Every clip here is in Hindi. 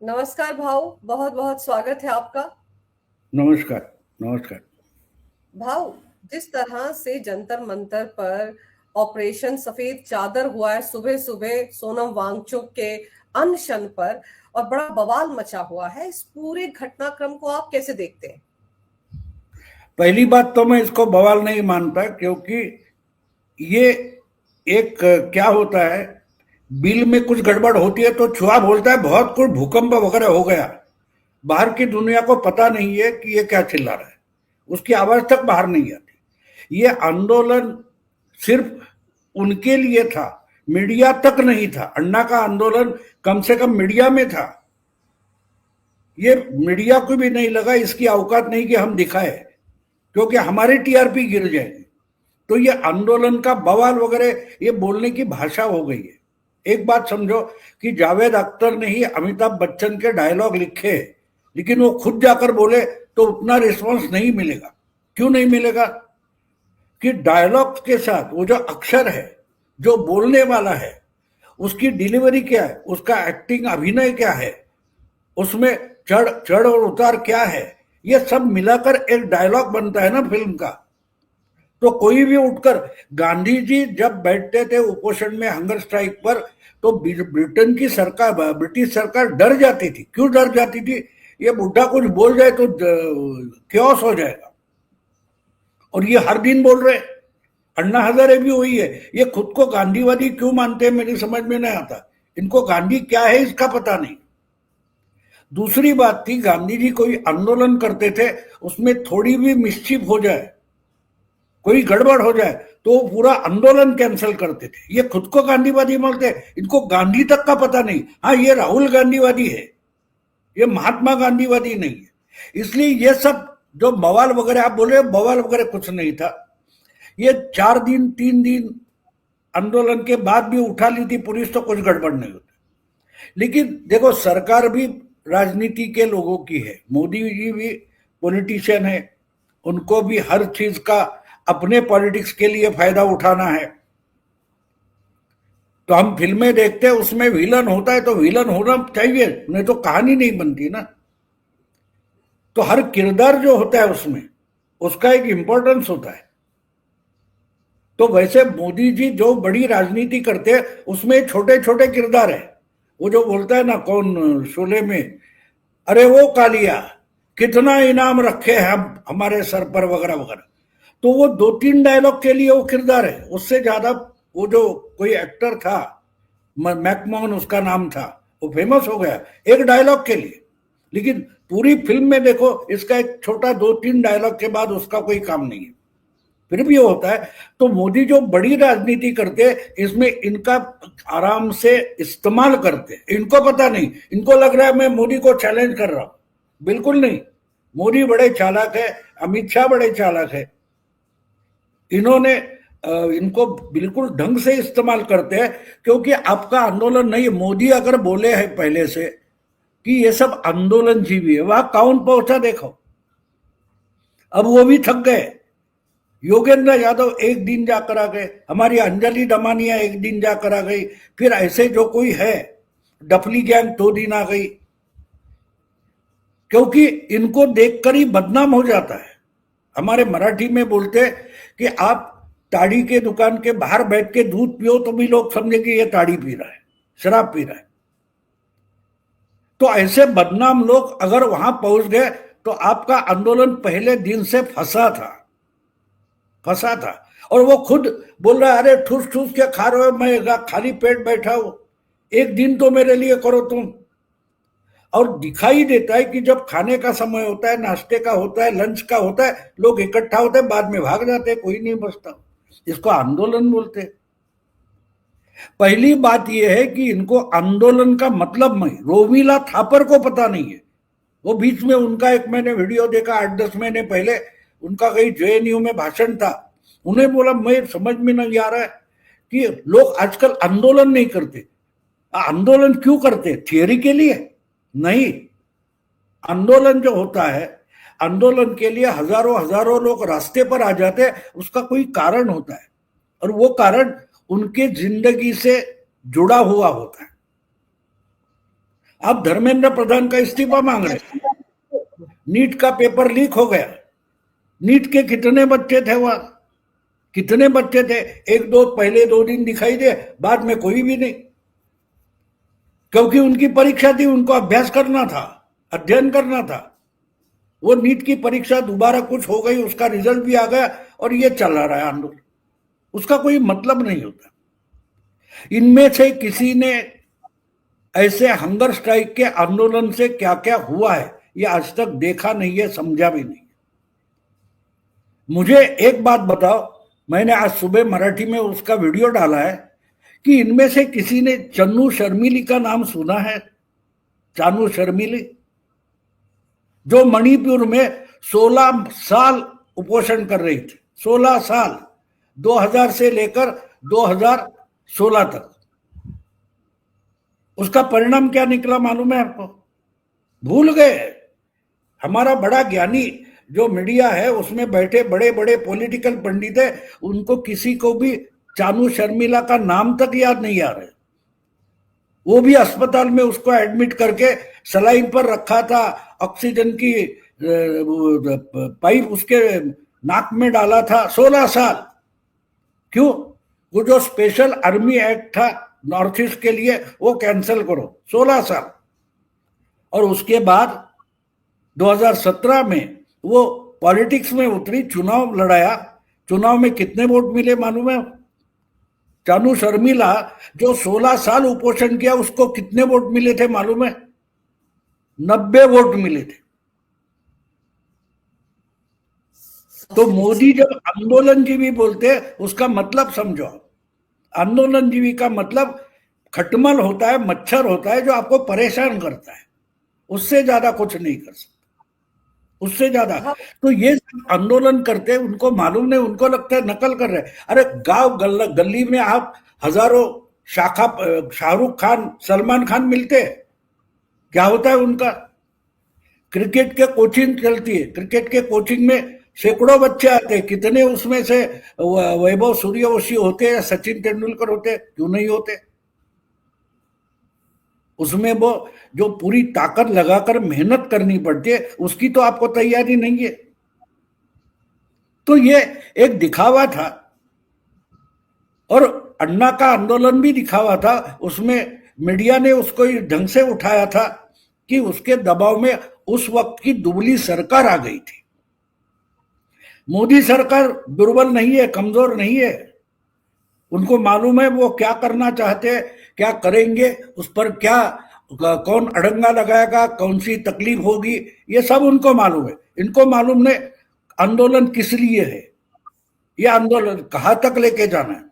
नमस्कार भाऊ, बहुत बहुत स्वागत है आपका। नमस्कार। नमस्कार। भाऊ, जिस तरह से जंतर मंतर पर ऑपरेशन सफेद चादर हुआ है सुबह सुबह सोनम वांगचुक के अनशन पर, और बड़ा बवाल मचा हुआ है, इस पूरे घटनाक्रम को आप कैसे देखते हैं? पहली बात तो मैं इसको बवाल नहीं मानता, क्योंकि ये एक क्या होता है, बिल में कुछ गड़बड़ होती है तो चूहा बोलता है बहुत कुछ भूकंप वगैरह हो गया। बाहर की दुनिया को पता नहीं है कि ये क्या चिल्ला रहा है, उसकी आवाज तक बाहर नहीं आती। ये आंदोलन सिर्फ उनके लिए था, मीडिया तक नहीं था। अन्ना का आंदोलन कम से कम मीडिया में था। ये मीडिया को भी नहीं लगा, इसकी औकात नहीं कि हम दिखाए, क्योंकि हमारी टीआरपी गिर जाएगी। तो ये आंदोलन का बवाल वगैरह ये बोलने की भाषा हो गई है। एक बात समझो कि जावेद अख्तर ने ही अमिताभ बच्चन के डायलॉग लिखे, लेकिन वो खुद जाकर बोले तो उतना रिस्पांस नहीं मिलेगा। क्यों नहीं मिलेगा? कि डायलॉग के साथ वो जो अक्षर है, जो बोलने वाला है, उसकी डिलीवरी क्या है, उसका एक्टिंग अभिनय क्या है, उसमें चढ़ चढ़ और उतार क्या है, ये सब मिलाकर एक डायलॉग बनता है ना फिल्म का। तो कोई भी उठकर, गांधी जी जब बैठते थे उपोषण में, हंगर स्ट्राइक पर, तो ब्रिटेन की सरकार, ब्रिटिश सरकार डर जाती थी। क्यों डर जाती थी? ये बुढ़ा कुछ बोल जाए तो क्योस हो जाएगा। और ये हर दिन बोल रहे। अन्ना हजारे भी वही है। ये खुद को गांधीवादी क्यों मानते हैं मेरी समझ में नहीं आता। इनको गांधी क्या है इसका पता नहीं। दूसरी बात थी, गांधी जी कोई आंदोलन करते थे, उसमें थोड़ी भी मिस्चिफ हो जाए, कोई गड़बड़ हो जाए, तो पूरा आंदोलन कैंसिल करते थे। ये खुद को गांधीवादी बोलते हैं, इनको गांधी तक का पता नहीं। हाँ, ये राहुल गांधीवादी है, ये महात्मा गांधीवादी नहीं है। इसलिए ये सब जो बवाल वगैरह आप बोले, बवाल वगैरह कुछ नहीं था। ये 4 दिन 3 दिन आंदोलन के बाद भी उठा ली थी पुलिस, तो कुछ गड़बड़ नहीं होती। लेकिन देखो, सरकार भी राजनीति के लोगों की है, मोदी जी भी पॉलिटिशियन है, उनको भी हर चीज का अपने पॉलिटिक्स के लिए फायदा उठाना है। तो हम फिल्में देखते हैं, उसमें विलन होता है तो विलन होना चाहिए, नहीं तो कहानी नहीं बनती ना। तो हर किरदार जो होता है उसमें, उसका एक इंपॉर्टेंस होता है। तो वैसे मोदी जी जो बड़ी राजनीति करते हैं, उसमें छोटे छोटे किरदार है। वो जो बोलता है ना, कौन शोले में, अरे वो कालिया, कितना इनाम रखे हैं हम हमारे सर पर वगैरह वगैरह। तो वो 2-3 डायलॉग के लिए वो किरदार है। उससे ज्यादा वो जो कोई एक्टर था, मैकमोहन उसका नाम था, वो फेमस हो गया एक डायलॉग के लिए। लेकिन पूरी फिल्म में देखो, इसका एक छोटा 2-3 डायलॉग के बाद उसका कोई काम नहीं है, फिर भी होता है। तो मोदी जो बड़ी राजनीति करते हैं, इसमें इनका आराम से इस्तेमाल करते हैं। इनको पता नहीं, इनको लग रहा है मैं मोदी को चैलेंज कर रहा हूं। बिल्कुल नहीं। मोदी बड़े चालाक है, अमित शाह बड़े चालाक है। इन्होंने इनको बिल्कुल ढंग से इस्तेमाल करते हैं, क्योंकि आपका आंदोलन नहीं है। मोदी अगर बोले हैं पहले से कि ये सब आंदोलन जीवी है, वहां कौन पहुंचा देखो। अब वो भी थक गए। योगेंद्र यादव एक दिन जाकर आ गए, हमारी अंजलि दमानिया एक दिन जाकर आ गई, फिर ऐसे जो कोई है डफली गैंग 2 दिन आ गई। क्योंकि इनको देखकर ही बदनाम हो जाता है। हमारे मराठी में बोलते कि आप ताड़ी के दुकान के बाहर बैठ के दूध पियो तो भी लोग समझेंगे ये ताड़ी पी रहा है, शराब पी रहा है। तो ऐसे बदनाम लोग अगर वहां पहुंच गए, तो आपका आंदोलन पहले दिन से फंसा था। और वो खुद बोल रहा है, अरे ठूस ठूस के खा रहे हो, मैं खाली पेट बैठा हूं, एक दिन तो मेरे लिए करो तुम। और दिखाई देता है कि जब खाने का समय होता है, नाश्ते का होता है, लंच का होता है, लोग इकट्ठा होते हैं, बाद में भाग जाते हैं, कोई नहीं बचता। इसको आंदोलन बोलते हैं। पहली बात यह है कि इनको आंदोलन का मतलब नहीं, रोमिला थापर को पता नहीं है। वो बीच में उनका एक मैंने वीडियो देखा 8-10 महीने पहले, उनका कहीं जेएनयू में भाषण था। उन्हें बोला, मैं समझ में नहीं आ रहा है कि लोग आजकल आंदोलन नहीं करते। आंदोलन क्यों करते? थियरी के लिए नहीं। आंदोलन जो होता है, आंदोलन के लिए हजारों हजारों लोग रास्ते पर आ जाते हैं, उसका कोई कारण होता है, और वो कारण उनके जिंदगी से जुड़ा हुआ होता है। आप धर्मेंद्र प्रधान का इस्तीफा मांग रहे हैं। नीट का पेपर लीक हो गया, नीट के कितने बच्चे थे वहां, कितने बच्चे थे? एक दो पहले 2 दिन दिखाई दे, बाद में कोई भी नहीं, क्योंकि उनकी परीक्षा थी, उनको अभ्यास करना था, अध्ययन करना था। वो नीट की परीक्षा दोबारा कुछ हो गई, उसका रिजल्ट भी आ गया और ये चला रहा है आंदोलन, उसका कोई मतलब नहीं होता। इनमें से किसी ने ऐसे हंगर स्ट्राइक के आंदोलन से क्या क्या हुआ है ये आज तक देखा नहीं है, समझा भी नहीं। मुझे एक बात बताओ, मैंने आज सुबह मराठी में उसका वीडियो डाला है कि इनमें से किसी ने चन्नू शर्मिली का नाम सुना है? चानू शर्मिली, जो मणिपुर में 16 साल उपोषण कर रही थी, 16 साल, 2000 से लेकर 2016 तक। उसका परिणाम क्या निकला मालूम है आपको? भूल गए। हमारा बड़ा ज्ञानी जो मीडिया है उसमें बैठे बड़े बड़े पॉलिटिकल पंडित है, उनको किसी को भी चानू शर्मिला का नाम तक याद नहीं आ रहा है। वो भी अस्पताल में उसको एडमिट करके सलाइन पर रखा था, ऑक्सीजन की पाइप उसके नाक में डाला था, 16 साल। क्यों? वो जो स्पेशल आर्मी एक्ट था नॉर्थ ईस्ट के लिए वो कैंसिल करो, 16 साल। और उसके बाद 2017 में वो पॉलिटिक्स में उतरी, चुनाव लड़ाया, चुनाव में कितने वोट मिले मालूम है? चानू शर्मिला जो 16 साल उपोषण किया उसको कितने वोट मिले थे मालूम है? 90 वोट मिले थे। तो मोदी जब आंदोलनजीवी बोलते हैं उसका मतलब समझो। आंदोलनजीवी का मतलब खटमल होता है, मच्छर होता है जो आपको परेशान करता है, उससे ज्यादा कुछ नहीं कर सकता, उससे ज्यादा। तो ये आंदोलन करते हैं, उनको मालूम नहीं, उनको लगता है नकल कर रहे हैं। अरे गांव गली में आप हजारों शाहरुख खान, सलमान खान मिलते हैं, क्या होता है उनका? क्रिकेट के कोचिंग चलती है, क्रिकेट के कोचिंग में सैकड़ों बच्चे आते हैं, कितने उसमें से वैभव सूर्यवंशी होते हैं, सचिन तेंदुलकर होते हैं? क्यों नहीं होते? उसमें वो जो पूरी ताकत लगाकर मेहनत करनी पड़ती है उसकी तो आपको तैयारी नहीं है। तो ये एक दिखावा था, और अन्ना का आंदोलन भी दिखावा था। उसमें मीडिया ने उसको ढंग से उठाया था कि उसके दबाव में उस वक्त की दुबली सरकार आ गई थी। मोदी सरकार दुर्बल नहीं है, कमजोर नहीं है, उनको मालूम है वो क्या करना चाहते हैं, क्या करेंगे, उस पर क्या कौन अड़ंगा लगाएगा, कौन सी तकलीफ होगी, ये सब उनको मालूम है। इनको मालूम नहीं आंदोलन किस लिए है, ये आंदोलन कहाँ तक लेके जाना है।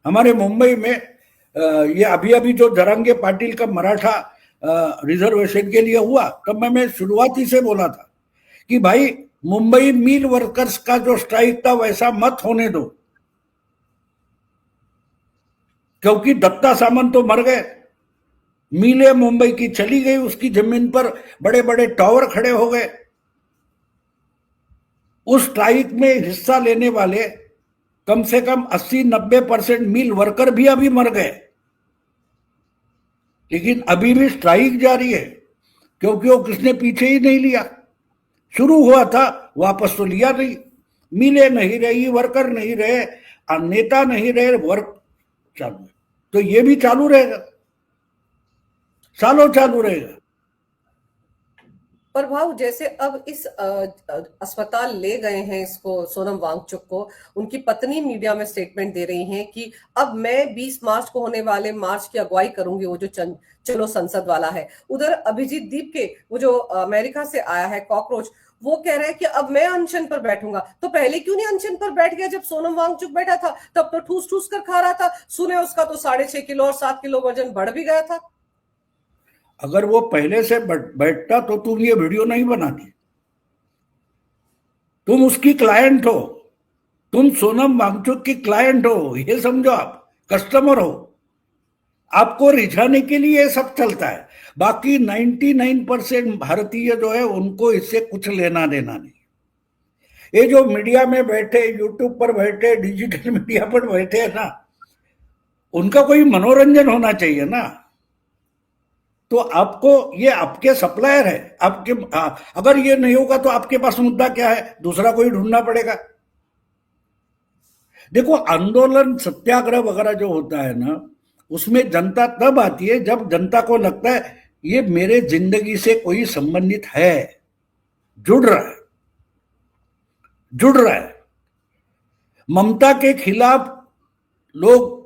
हमारे मुंबई में ये अभी अभी जो जरांगे पाटिल का मराठा रिजर्वेशन के लिए हुआ, तब मैं शुरुआती से बोला था कि भाई मुंबई मिल वर्कर्स का जो स्ट्राइक था वैसा मत होने दो, क्योंकि दत्ता सामंत तो मर गए, मिलें मुंबई की चली गई, उसकी जमीन पर बड़े बड़े टावर खड़े हो गए। उस स्ट्राइक में हिस्सा लेने वाले कम से कम 80-90% मिल वर्कर भी अभी मर गए, लेकिन अभी भी स्ट्राइक जारी है, क्योंकि वो किसने पीछे ही नहीं लिया। शुरू हुआ था, वापस तो लिया नहीं, मिले नहीं रही, वर्कर नहीं रहे, नेता नहीं रहे, वर्क चालू है। तो ये भी चालू रहेगा, सालों चालू रहेगा। पर भाव जैसे अब इस अस्पताल ले गए हैं इसको, सोनम वांगचुक को, उनकी पत्नी मीडिया में स्टेटमेंट दे रही हैं कि अब मैं 20 मार्च को होने वाले मार्च की अगुवाई करूंगी, वो जो चलो संसद वाला है। उधर अभिजीत दीप के वो जो अमेरिका से आया है कॉकरोच, वो कह रहे हैं कि अब मैं अनशन पर बैठूंगा। तो पहले क्यों नहीं अनशन पर बैठ गया? जब सोनम वांगचुक बैठा था तब तो ठूस ठूस कर खा रहा था, सुने उसका तो 6.5 किलो और 7 किलो वजन बढ़ भी गया था। अगर वो पहले से बैठता तो तुम ये वीडियो नहीं बनाती। तुम उसकी क्लाइंट हो, तुम सोनम वांगचुक की क्लाइंट हो, ये समझो, आप कस्टमर हो, आपको रिझाने के लिए ये सब चलता है। बाकी 99% भारतीय जो है उनको इससे कुछ लेना देना नहीं। ये जो मीडिया में बैठे, यूट्यूब पर बैठे, डिजिटल मीडिया पर बैठे है ना, उनका कोई मनोरंजन होना चाहिए ना। तो आपको, ये आपके सप्लायर है, आपके अगर ये नहीं होगा तो आपके पास मुद्दा क्या है, दूसरा कोई ढूंढना पड़ेगा। देखो, आंदोलन सत्याग्रह वगैरह जो होता है ना, उसमें जनता तब आती है जब जनता को लगता है ये मेरे जिंदगी से कोई संबंधित है, जुड़ रहा है, जुड़ रहा है। ममता के खिलाफ लोग,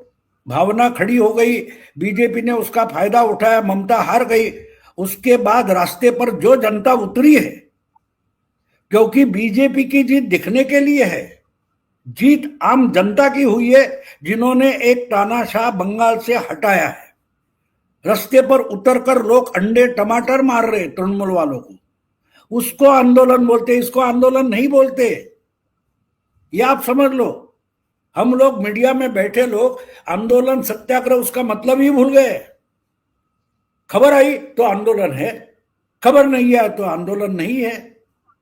भावना खड़ी हो गई, बीजेपी ने उसका फायदा उठाया, ममता हार गई। उसके बाद रास्ते पर जो जनता उतरी है, क्योंकि बीजेपी की जीत दिखने के लिए है, जीत आम जनता की हुई है, जिन्होंने एक तानाशाह बंगाल से हटाया है। रास्ते पर उतरकर लोग अंडे टमाटर मार रहे तृणमूल वालों को, उसको आंदोलन बोलते, इसको आंदोलन नहीं बोलते, ये आप समझ लो। हम लोग मीडिया में बैठे लोग आंदोलन सत्याग्रह उसका मतलब ही भूल गए। खबर आई तो आंदोलन है, खबर नहीं आया तो आंदोलन नहीं है।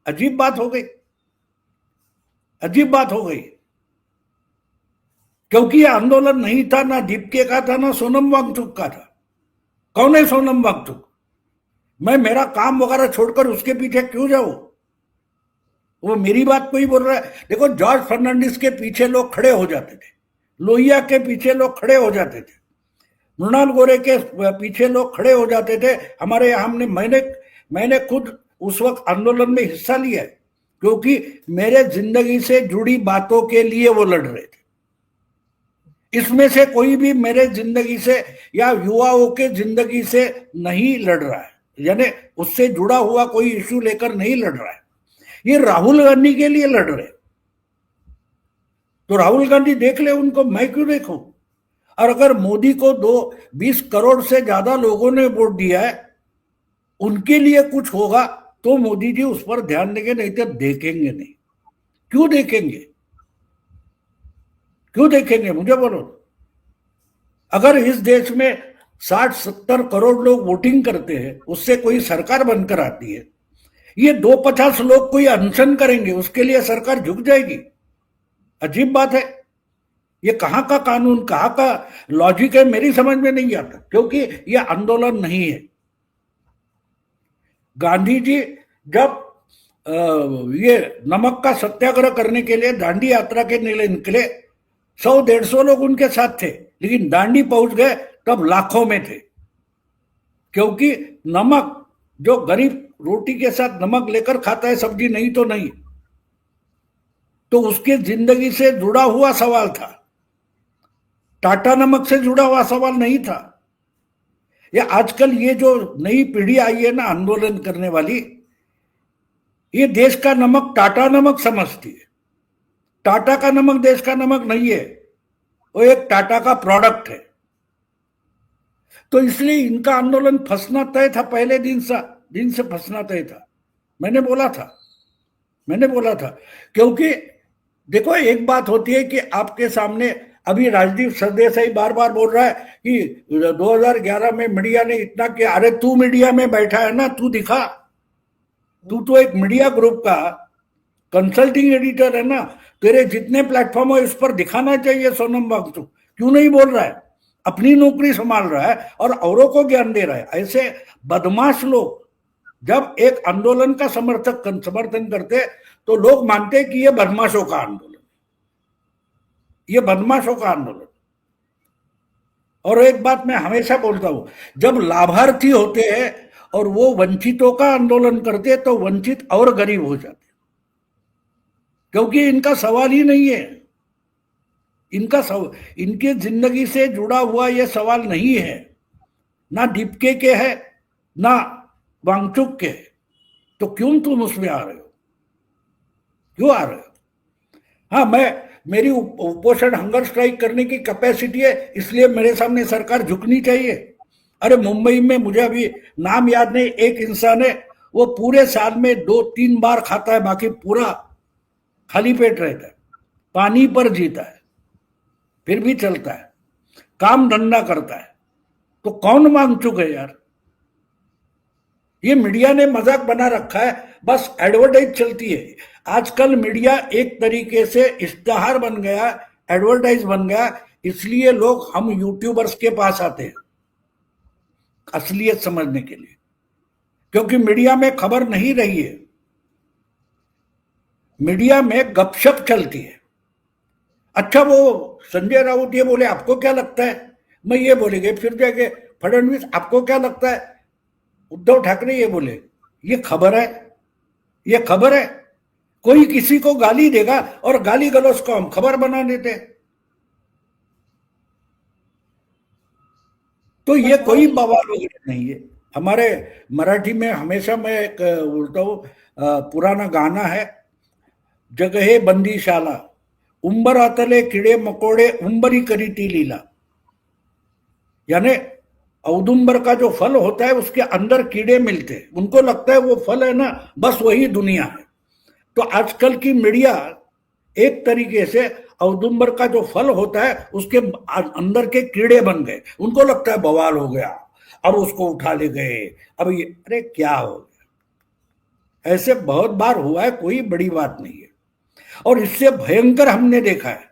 अजीब बात हो गई, अजीब बात हो गई। क्योंकि ये आंदोलन नहीं था, ना दीपके का था, ना सोनम वांगचुक का था। कौन है सोनम वांगचुक? मैं मेरा काम वगैरह छोड़कर उसके पीछे क्यों जाऊं? वो मेरी बात को ही बोल रहा है। देखो, जॉर्ज फर्नांडिस के पीछे लोग खड़े हो जाते थे, लोहिया के पीछे लोग खड़े हो जाते थे, मृणाल गोरे के पीछे लोग खड़े हो जाते थे। हमारे यहाँ मैंने खुद उस वक्त आंदोलन में हिस्सा लिया है, क्योंकि मेरे जिंदगी से जुड़ी बातों के लिए वो लड़ रहे थे। इसमें से कोई भी मेरे जिंदगी से या युवाओं के जिंदगी से नहीं लड़ रहा है, यानी उससे जुड़ा हुआ कोई इश्यू लेकर नहीं लड़ रहा है। ये राहुल गांधी के लिए लड़ रहे, तो राहुल गांधी देख ले उनको, मैं क्यों देखूं? और अगर मोदी को 20 करोड़ से ज्यादा लोगों ने वोट दिया है, उनके लिए कुछ होगा तो मोदी जी उस पर ध्यान देंगे, नहीं तो देखेंगे नहीं। क्यों देखेंगे? क्यों देखेंगे? मुझे बोलो। अगर इस देश में 60-70 करोड़ लोग वोटिंग करते हैं, उससे कोई सरकार बनकर आती है, ये 250 लोग कोई अनशन करेंगे, उसके लिए सरकार झुक जाएगी? अजीब बात है। ये कहां का कानून, कहां का लॉजिक है, मेरी समझ में नहीं आता। क्योंकि ये आंदोलन नहीं है। गांधी जी जब ये नमक का सत्याग्रह करने के लिए दांडी यात्रा के लिए निकले, 100-150 लोग उनके साथ थे, लेकिन दांडी पहुंच गए तब लाखों में थे। क्योंकि नमक, जो गरीब रोटी के साथ नमक लेकर खाता है, सब्जी नहीं तो नहीं, तो उसके जिंदगी से जुड़ा हुआ सवाल था, टाटा नमक से जुड़ा हुआ सवाल नहीं था। ये आजकल ये जो नई पीढ़ी आई है ना आंदोलन करने वाली, ये देश का नमक टाटा नमक समझती है। टाटा का नमक देश का नमक नहीं है, वो एक टाटा का प्रोडक्ट है। तो इसलिए इनका आंदोलन फंसना तय था, पहले दिन से फंसना तय था। मैंने बोला था। क्योंकि देखो, एक बात होती है कि आपके सामने अभी राजदीप सरदेसाई बार बार बोल रहा है कि 2011 में मीडिया ने इतना किया। अरे तू मीडिया में बैठा है ना, तू दिखा। तू तो एक मीडिया ग्रुप का कंसल्टिंग एडिटर है ना, तेरे जितने प्लेटफॉर्म है उस पर दिखाना चाहिए सोनम वांगचुक। क्यों नहीं बोल रहा है? अपनी नौकरी संभाल रहा है और औरों को ज्ञान दे रहा है। ऐसे बदमाश लोग जब एक आंदोलन का समर्थन करते तो लोग मानते कि ये बदमाशों का आंदोलन, ये बदमाशों का आंदोलन। और एक बात मैं हमेशा बोलता हूं, जब लाभार्थी होते हैं और वो वंचितों का आंदोलन करते तो वंचित और गरीब हो जाते, क्योंकि इनका सवाल ही नहीं है। इनके जिंदगी से जुड़ा हुआ ये सवाल नहीं है, ना दीपके के है ना वांगचुक के। तो क्यों तुम उसमें आ रहे हो? क्यों आ रहे हो? हाँ, मेरी उपोषण हंगर स्ट्राइक करने की कैपेसिटी है, इसलिए मेरे सामने सरकार झुकनी चाहिए। अरे मुंबई में मुझे अभी नाम याद नहीं, एक इंसान है, वो पूरे साल में 2-3 बार खाता है, बाकी पूरा खाली पेट रहता है, पानी पर जीता है, फिर भी चलता है, काम धंधा करता है। तो कौन वांगचुक है यार? ये मीडिया ने मजाक बना रखा है, बस एडवर्टाइज चलती है। आजकल मीडिया एक तरीके से इश्तहार बन गया, एडवर्टाइज बन गया, इसलिए लोग हम यूट्यूबर्स के पास आते हैं। असलियत समझने के लिए, क्योंकि मीडिया में खबर नहीं रही है, मीडिया में गपशप चलती है। अच्छा, वो संजय राउत ये बोले आपको क्या लगता है, मैं ये बोलेंगे, फिर जाके फडणवीस आपको क्या लगता है, उद्धव ठाकरे ये बोले, ये खबर है, ये खबर है। कोई किसी को गाली देगा और गाली गलौज को हम खबर बना देते हैं। तो ये कोई बवाल वगैरह नहीं है। हमारे मराठी में हमेशा मैं एक बोलता हूँ, पुराना गाना है, जगहे बंदीशाला, उंबर आतले कीड़े मकोड़े उंबरी करीती लीला। यानी औदुंबर का जो फल होता है उसके अंदर कीड़े मिलते हैं, उनको लगता है वो फल है ना, बस वही दुनिया है। तो आजकल की मीडिया एक तरीके से औदुंबर का जो फल होता है उसके अंदर के कीड़े बन गए, उनको लगता है बवाल हो गया, अब उसको उठा ले गए, अब ये अरे क्या हो गया। ऐसे बहुत बार हुआ है, कोई बड़ी बात नहीं है। और इससे भयंकर हमने देखा है,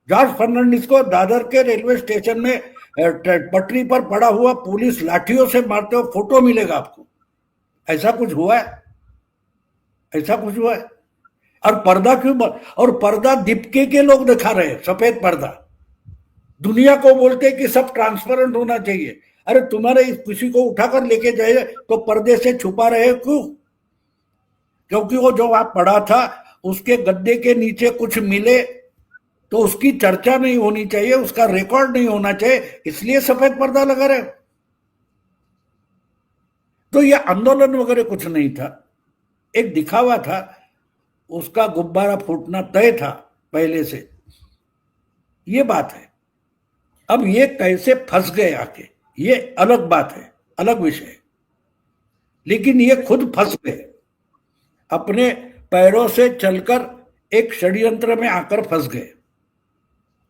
जॉर्ज फर्नांडिस को दादर के रेलवे स्टेशन में पटरी पर पड़ा हुआ पुलिस लाठियों से मारते हुए फोटो मिलेगा आपको। ऐसा कुछ हुआ है, ऐसा कुछ हुआ है। और पर्दा क्यों, और पर्दा दीपके के लोग दिखा रहे हैं, सफेद पर्दा। दुनिया को बोलते हैं कि सब ट्रांसपेरेंट होना चाहिए। अरे तुम्हारे किसी को उठाकर लेके जाए तो पर्दे से छुपा रहे क्यों? क्योंकि वो जो आप पढ़ा था उसके गद्दे के नीचे कुछ मिले तो उसकी चर्चा नहीं होनी चाहिए, उसका रिकॉर्ड नहीं होना चाहिए, इसलिए सफेद पर्दा लगा रहे। तो ये आंदोलन वगैरह कुछ नहीं था, एक दिखावा था, उसका गुब्बारा फूटना तय था पहले से, ये बात है। अब ये कैसे फंस गए आके, ये अलग बात है, अलग विषय है। लेकिन ये खुद फंस गए, अपने पैरों से चलकर एक षड्यंत्र में आकर फंस गए,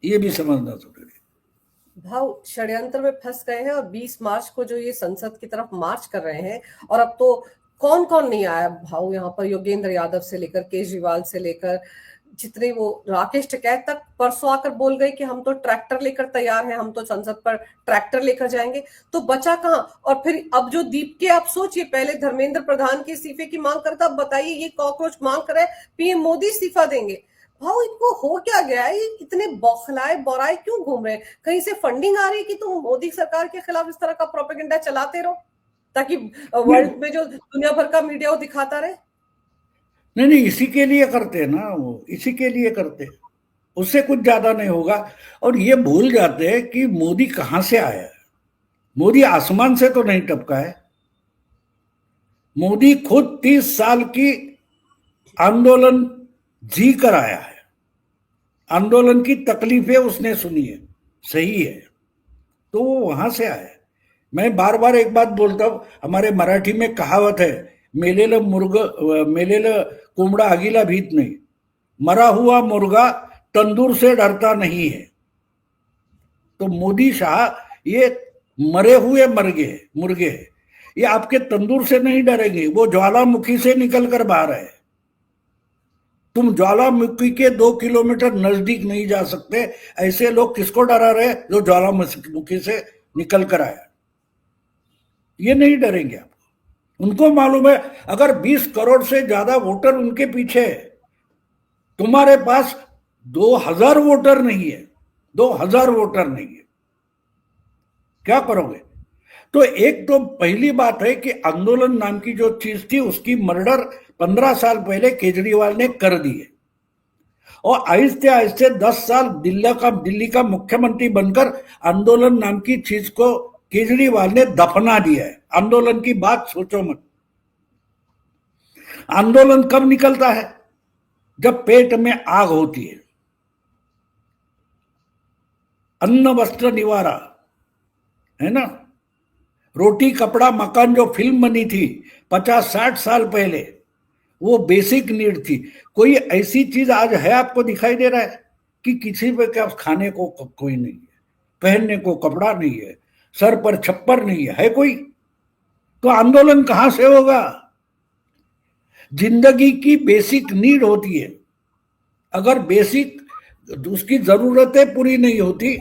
ये भी समझना जरूरी है। भाव षड्यंत्र में फंस गए हैं, और 20 मार्च को जो ये संसद की तरफ मार्च कर रहे हैं, और अब तो कौन कौन नहीं आया भाव यहाँ पर, योगेंद्र यादव से लेकर केजरीवाल से लेकर जितने, वो राकेश टिकैत तक परसों आकर बोल गए कि हम तो ट्रैक्टर लेकर तैयार हैं, हम तो संसद पर ट्रैक्टर लेकर जाएंगे। तो बचा कहां? और फिर अब जो दीप के, आप सोचिए, पहले धर्मेंद्र प्रधान के इस्तीफे की मांग करता, अब बताइए ये कॉकरोच मांग करे पीएम मोदी इस्तीफा देंगे। भाव इनको हो क्या गया है, ये इतने बौखलाए बौराए क्यों घूम रहे हैं? कहीं से फंडिंग आ रही है कि तुम मोदी सरकार के खिलाफ इस तरह का प्रोपेगेंडा चलाते रहो ताकि वर्ल्ड में जो दुनिया भर का मीडिया वो दिखाता रहे? नहीं नहीं, इसी के लिए करते हैं ना, वो इसी के लिए करते हैं, उससे कुछ ज्यादा नहीं होगा। और ये भूल जाते हैं कि मोदी कहां से आया है। मोदी आसमान से तो नहीं टपका है, मोदी खुद 30 साल की आंदोलन जी कर आया है, आंदोलन की तकलीफें उसने सुनी है, सही है, तो वो वहां से आया है। मैं बार बार एक बात बोलता हूं, हमारे मराठी में कहावत है, मेलेल कोंबड़ा आगीला भीत नहीं, मरा हुआ मुर्गा तंदूर से डरता नहीं है। तो मोदी शाह ये मरे हुए मुर्गे है, ये आपके तंदूर से नहीं डरेंगे, वो ज्वालामुखी से निकल कर बाहर है। तुम ज्वालामुखी के 2 किलोमीटर नजदीक नहीं जा सकते, ऐसे लोग किसको डरा रहे? जो ज्वालामुखी से निकल कर आया, ये नहीं डरेंगे आप। उनको मालूम है अगर 20 करोड़ से ज्यादा वोटर उनके पीछे है, तुम्हारे पास 2000 वोटर नहीं है, 2000 वोटर नहीं है, क्या करोगे? तो एक तो पहली बात है कि आंदोलन नाम की जो चीज थी उसकी मर्डर 15 साल पहले केजरीवाल ने कर दी है, और आहिस्ते आहिस्ते 10 साल दिल्ली का मुख्यमंत्री बनकर आंदोलन नाम की चीज को केजरीवाल ने दफना दिया है। आंदोलन की बात सोचो मत। आंदोलन कब निकलता है? जब पेट में आग होती है। अन्न वस्त्र निवारा है ना, रोटी कपड़ा मकान जो फिल्म बनी थी 50-60 साल पहले, वो बेसिक नीड थी। कोई ऐसी चीज आज है आपको दिखाई दे रहा है कि किसी पे क्या खाने को कोई नहीं है, पहनने को कपड़ा नहीं है, सर पर छप्पर नहीं है कोई? तो आंदोलन कहां से होगा? जिंदगी की बेसिक नीड होती है, अगर बेसिक उसकी जरूरतें पूरी नहीं होती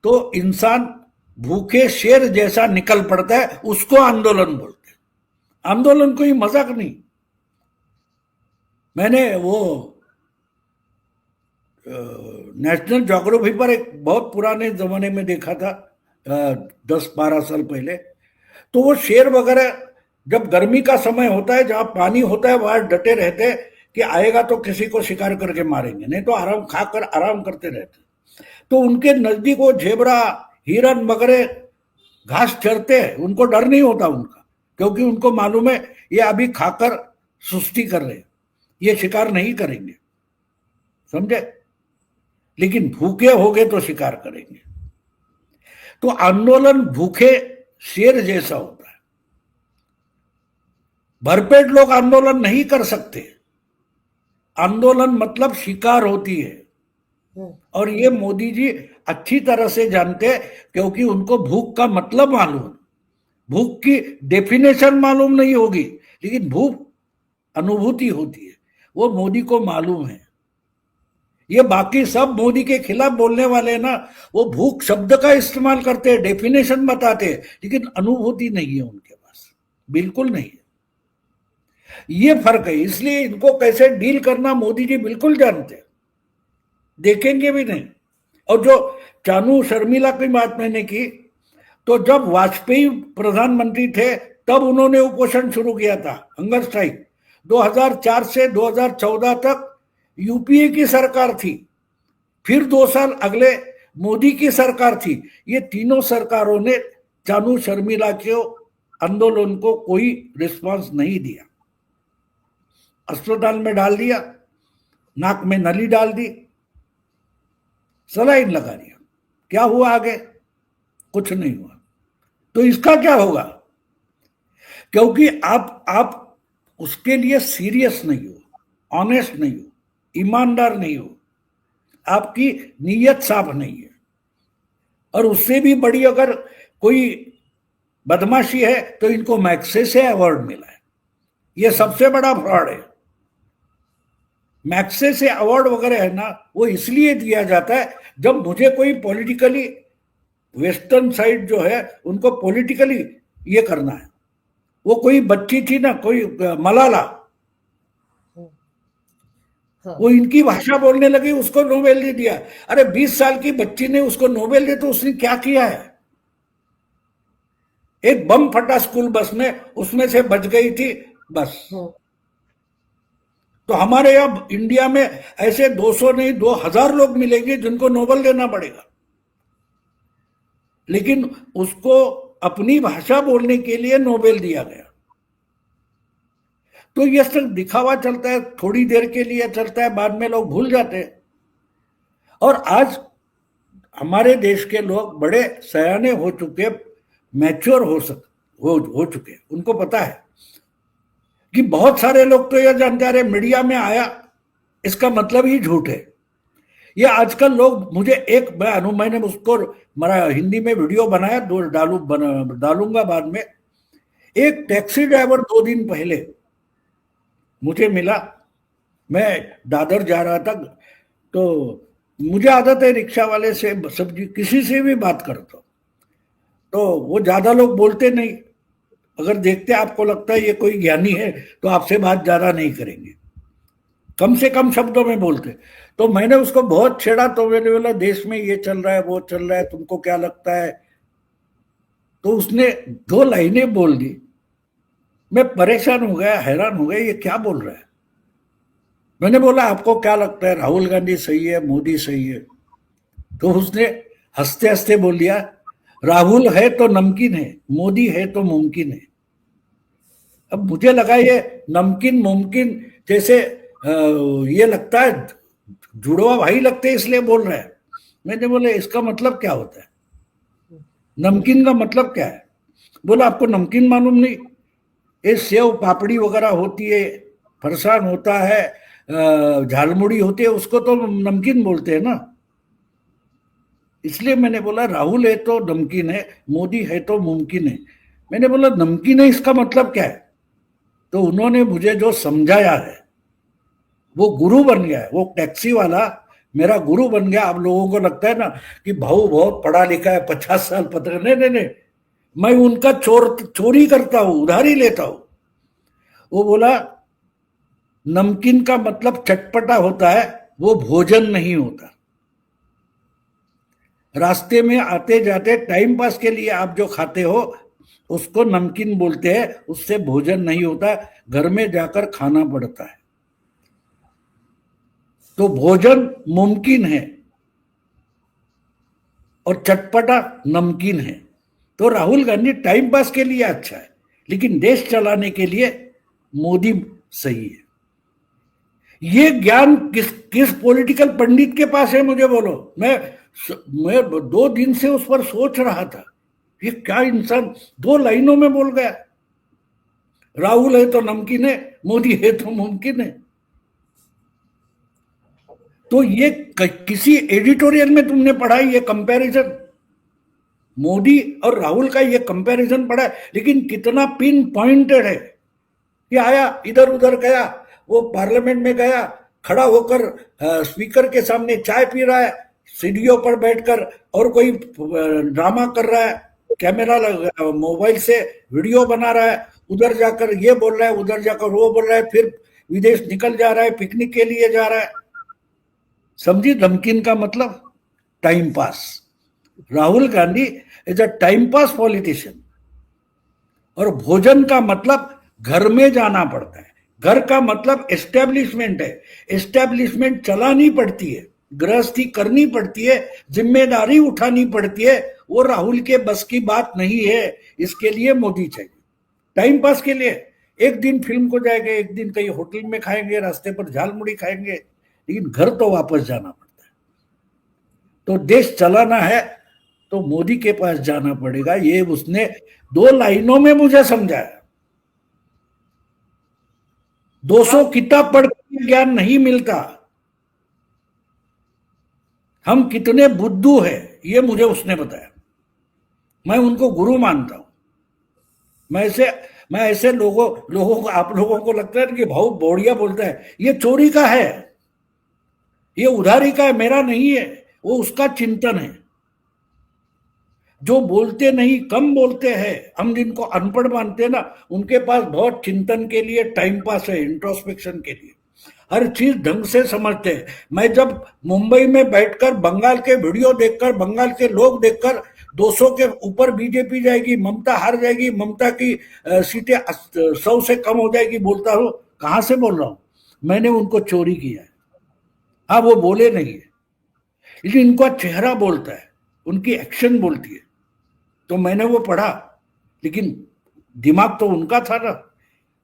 तो इंसान भूखे शेर जैसा निकल पड़ता है, उसको आंदोलन बोलते हैं। आंदोलन कोई मजाक नहीं। मैंने वो नेशनल ज्योग्राफी पर एक बहुत पुराने जमाने में देखा था, 10-12 साल पहले। तो वो शेर वगैरह जब गर्मी का समय होता है, जहां पानी होता है, वहां डटे रहते हैं कि आएगा तो किसी को शिकार करके मारेंगे, नहीं तो आराम खाकर आराम करते रहते। तो उनके नजदीक वो झेबरा, हिरन वगैरह घास चरते हैं, उनको डर नहीं होता उनका, क्योंकि उनको मालूम है ये अभी खाकर सुस्ती कर रहे हैं, ये शिकार नहीं करेंगे, समझे। लेकिन भूखे हो गए तो शिकार करेंगे। तो आंदोलन भूखे शेर जैसा होता है। भरपेट लोग आंदोलन नहीं कर सकते। आंदोलन मतलब शिकार होती है, और ये मोदी जी अच्छी तरह से जानते हैं, क्योंकि उनको भूख का मतलब मालूम, भूख की डेफिनेशन मालूम नहीं होगी, लेकिन भूख अनुभूति होती है, वो मोदी को मालूम है। ये बाकी सब मोदी के खिलाफ बोलने वाले ना, वो भूख शब्द का इस्तेमाल करते हैं, डेफिनेशन बताते हैं, लेकिन अनुभूति नहीं है उनके पास, बिल्कुल नहीं है। ये फर्क है। इसलिए इनको कैसे डील करना मोदी जी बिल्कुल जानते हैं, देखेंगे भी नहीं। और जो चानू शर्मिला की बात मैंने की, तो जब वाजपेयी प्रधानमंत्री थे तब उन्होंने उपोषण शुरू किया था, हंगर स्ट्राइक। 2004 से 2014 तक यूपीए की सरकार थी, फिर 2 साल अगले मोदी की सरकार थी। ये तीनों सरकारों ने चानू शर्मिला के आंदोलन को कोई रिस्पांस नहीं दिया। अस्पताल में डाल दिया, नाक में नली डाल दी, सलाइन लगा दिया। क्या हुआ आगे? कुछ नहीं हुआ। तो इसका क्या होगा? क्योंकि आप उसके लिए सीरियस नहीं हो, ऑनेस्ट नहीं हो, ईमानदार नहीं हो, आपकी नीयत साफ नहीं है। और उससे भी बड़ी अगर कोई बदमाशी है तो इनको मैक्से अवार्ड मिला है। ये सबसे बड़ा फ्रॉड है। मैक्से से अवार्ड वगैरह है ना, वो इसलिए दिया जाता है जब मुझे कोई पॉलिटिकली, वेस्टर्न साइड जो है उनको पॉलिटिकली ये करना है। वो कोई बच्ची थी ना, कोई मलाला, वो इनकी भाषा बोलने लगी, उसको नोबेल दे दिया। अरे 20 साल की बच्ची ने उसको नोबेल दे, तो उसने क्या किया है? एक बम फटा स्कूल बस में, उसमें से बच गई थी बस। तो हमारे अब इंडिया में ऐसे 200 नहीं 2000 लोग मिलेंगे जिनको नोबेल देना पड़ेगा, लेकिन उसको अपनी भाषा बोलने के लिए नोबेल दिया गया। तो यह सिर्फ दिखावा चलता है, थोड़ी देर के लिए चलता है, बाद में लोग भूल जाते हैं। और आज हमारे देश के लोग बड़े सयाने हो चुके, मैच्योर हो चुके, उनको पता है कि बहुत सारे लोग तो यह जानते हैं, मीडिया में आया इसका मतलब ही झूठ है। ये आजकल लोग, मुझे एक मैंने उसको मेरा हिंदी में वीडियो बनाया, डालूंगा बाद में। एक टैक्सी ड्राइवर 2 दिन पहले मुझे मिला, मैं दादर जा रहा था, तो मुझे आदत है रिक्शा वाले से, सब्जी किसी से भी बात करता हूं, तो वो ज्यादा लोग बोलते नहीं। अगर देखते आपको लगता है ये कोई ज्ञानी है तो आपसे बात ज्यादा नहीं करेंगे, कम से कम शब्दों में बोलते। तो मैंने उसको बहुत छेड़ा, तो मैंने बोला देश में ये चल रहा है, वो चल रहा है, तुमको क्या लगता है? तो उसने 2 लाइनें बोल दी। मैं परेशान हो गया, हैरान हो गया, ये क्या बोल रहा है। मैंने बोला आपको क्या लगता है, राहुल गांधी सही है, मोदी सही है? तो उसने हंसते हंसते बोल दिया, राहुल है तो नमकीन है, मोदी है तो मुमकिन है। अब मुझे लगा ये नमकीन मुमकिन जैसे ये लगता है जुड़वा भाई लगते, इसलिए बोल रहा है। मैंने बोला इसका मतलब क्या होता है, नमकीन का मतलब क्या है? बोला आपको नमकीन मालूम नहीं? ये सेव पापड़ी वगैरह होती है, फरसान होता है, झालमुड़ी होती है, उसको तो नमकीन बोलते हैं ना। इसलिए मैंने बोला राहुल है तो नमकीन है, मोदी है तो मुमकिन है। मैंने बोला नमकीन है इसका मतलब क्या है? तो उन्होंने मुझे जो समझाया है, वो गुरु बन गया है। वो टैक्सी वाला मेरा गुरु बन गया। आप लोगों को लगता है ना कि भाऊ बहुत पढ़ा लिखा है, 50 साल पत्र, नहीं नहीं नहीं, मैं उनका चोरी करता हूं, उधारी लेता हूं। वो बोला नमकीन का मतलब चटपटा होता है, वो भोजन नहीं होता। रास्ते में आते जाते टाइम पास के लिए आप जो खाते हो उसको नमकीन बोलते हैं, उससे भोजन नहीं होता, घर में जाकर खाना पड़ता है। तो भोजन मुमकिन है और चटपटा नमकीन है। तो राहुल गांधी टाइम पास के लिए अच्छा है, लेकिन देश चलाने के लिए मोदी सही है। ये ज्ञान किस किस पॉलिटिकल पंडित के पास है, मुझे बोलो। मैं 2 दिन से उस पर सोच रहा था, ये क्या इंसान 2 लाइनों में बोल गया। राहुल है तो नमकीन है, मोदी है तो मुमकिन है। तो ये किसी एडिटोरियल में तुमने पढ़ा ये कंपैरिजन? मोदी और राहुल का ये कंपैरिजन पढ़ा है, लेकिन कितना पिन पॉइंटेड है। ये आया, इधर उधर गया, वो पार्लियामेंट में गया, खड़ा होकर स्पीकर के सामने चाय पी रहा है, सीढ़ियों पर बैठकर, और कोई ड्रामा कर रहा है, कैमरा मोबाइल से वीडियो बना रहा है, उधर जाकर ये बोल रहा है, उधर जाकर वो बोल रहा है, फिर विदेश निकल जा रहा है, पिकनिक के लिए जा रहा है। समझी नमकीन का मतलब? Time pass. Rahul Gandhi is a time pass politician. और भोजन का मतलब घर में जाना पड़ता है। घर का मतलब एस्टेब्लिशमेंट है। एस्टेब्लिशमेंट चलानी पड़ती है, गृहस्थी करनी पड़ती है, जिम्मेदारी उठानी पड़ती है। वो राहुल के बस की बात नहीं है। इसके लिए मोदी चाहिए। टाइम पास के लिए एक दिन फिल्म को जाएंगे, एक दिन कहीं होटल में खाएंगे, रास्ते पर झालमुड़ी खाएंगे, लेकिन घर तो वापस जाना पड़ता है। तो देश चलाना है तो मोदी के पास जाना पड़ेगा। ये उसने 2 लाइनों में मुझे समझाया। 200 किताब पढ़ के ज्ञान नहीं मिलता। हम कितने बुद्धू हैं ये मुझे उसने बताया। मैं उनको गुरु मानता हूं। मैं ऐसे लोगों को, आप लोगों को लगता है कि भाऊ बोड़िया बोलता है, ये चोरी का है, ये उधारी का है, मेरा नहीं है। वो उसका चिंतन है। जो बोलते नहीं, कम बोलते हैं, हम जिनको अनपढ़ मानते हैं ना, उनके पास बहुत चिंतन के लिए टाइम पास है, इंट्रोस्पेक्शन के लिए, हर चीज ढंग से समझते हैं। मैं जब मुंबई में बैठकर बंगाल के वीडियो देखकर, बंगाल के लोग देखकर 200 के ऊपर बीजेपी जाएगी, ममता हार जाएगी, ममता की सीटें 100 से कम हो जाएगी, बोलता हूं कहां से बोल रहा हूं? मैंने उनको चोरी किया है। हाँ, वो बोले नहीं है, लेकिन इनका चेहरा बोलता है, उनकी एक्शन बोलती है। तो मैंने वो पढ़ा, लेकिन दिमाग तो उनका था ना।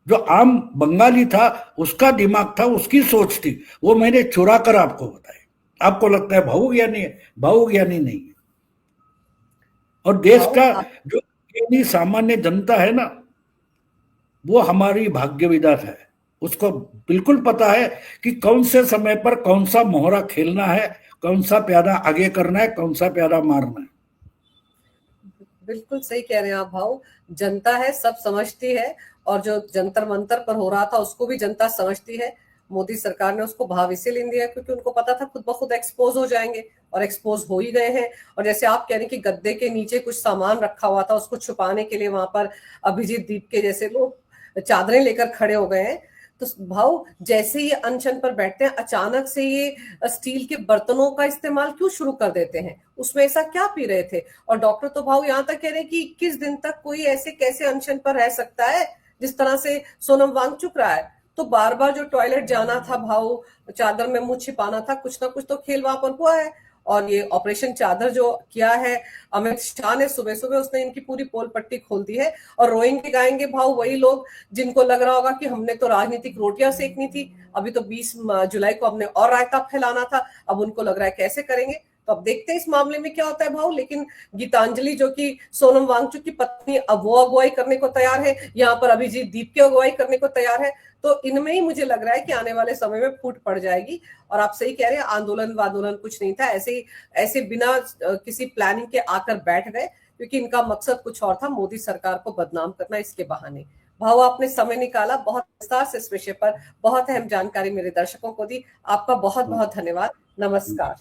जो आम बंगाली था उसका दिमाग था, उसकी सोच थी, वो मैंने चुरा कर आपको बताई। आपको लगता है भाऊ ज्ञानी है, भाऊ ज्ञानी नहीं है। और देश का जो ज्ञानी सामान्य जनता है ना, वो हमारी भाग्य विधाता है। उसको बिल्कुल पता है कि कौन से समय पर कौन सा मोहरा खेलना है, कौन सा प्यादा आगे करना है, कौन सा प्यादा मारना है। बिल्कुल सही कह रहे हैं आप भाऊ। जनता है, सब समझती है, और जो जंतर मंतर पर हो रहा था उसको भी जनता समझती है। मोदी सरकार ने उसको भाव इसीलिए दिया क्योंकि उनको पता था खुद ब खुद एक्सपोज हो जाएंगे, और एक्सपोज हो ही गए हैं। और जैसे आप कह रहे हैं कि गद्दे के नीचे कुछ सामान रखा हुआ था, उसको छुपाने के लिए वहां पर अभिजीत दीप के जैसे लोग चादरें लेकर खड़े हो गए हैं। तो भाव जैसे ये अनशन पर बैठते हैं, अचानक से ये स्टील के बर्तनों का इस्तेमाल क्यों शुरू कर देते हैं? उसमें ऐसा क्या पी रहे थे? और डॉक्टर तो भाव यहाँ तक कह रहे हैं कि 21 दिन तक कोई ऐसे कैसे अनशन पर रह सकता है जिस तरह से सोनम वांगचुक रहा है। तो बार बार जो टॉयलेट जाना था भाव, चादर में मुंह छिपाना था, कुछ ना कुछ तो खेल वहां पर हुआ है। और ये ऑपरेशन चादर जो किया है अमित शाह ने, सुबह सुबह उसने इनकी पूरी पोल पट्टी खोल दी है। और रोएंगे गाएंगे भाव वही लोग जिनको लग रहा होगा कि हमने तो राजनीतिक रोटियां सेकनी थी, अभी तो 20 जुलाई को हमने और रायता फैलाना था, अब उनको लग रहा है कैसे करेंगे। तो अब देखते हैं इस मामले में क्या होता है भाव। लेकिन गीतांजलि जो कि सोनम वांगचुक की पत्नी, अब वो अगुवाई करने को तैयार है, यहाँ पर अभिजीत दीप की अगुवाई करने को तैयार है। तो इनमें ही मुझे लग रहा है कि आने वाले समय में फूट पड़ जाएगी। और आप सही कह रहे हैं, आंदोलन वादोलन कुछ नहीं था, ऐसे बिना किसी प्लानिंग के आकर बैठ गए, क्योंकि इनका मकसद कुछ और था, मोदी सरकार को बदनाम करना इसके बहाने। भाव आपने समय निकाला, बहुत विस्तार से इस विषय पर बहुत अहम जानकारी मेरे दर्शकों को दी। आपका बहुत बहुत धन्यवाद। नमस्कार।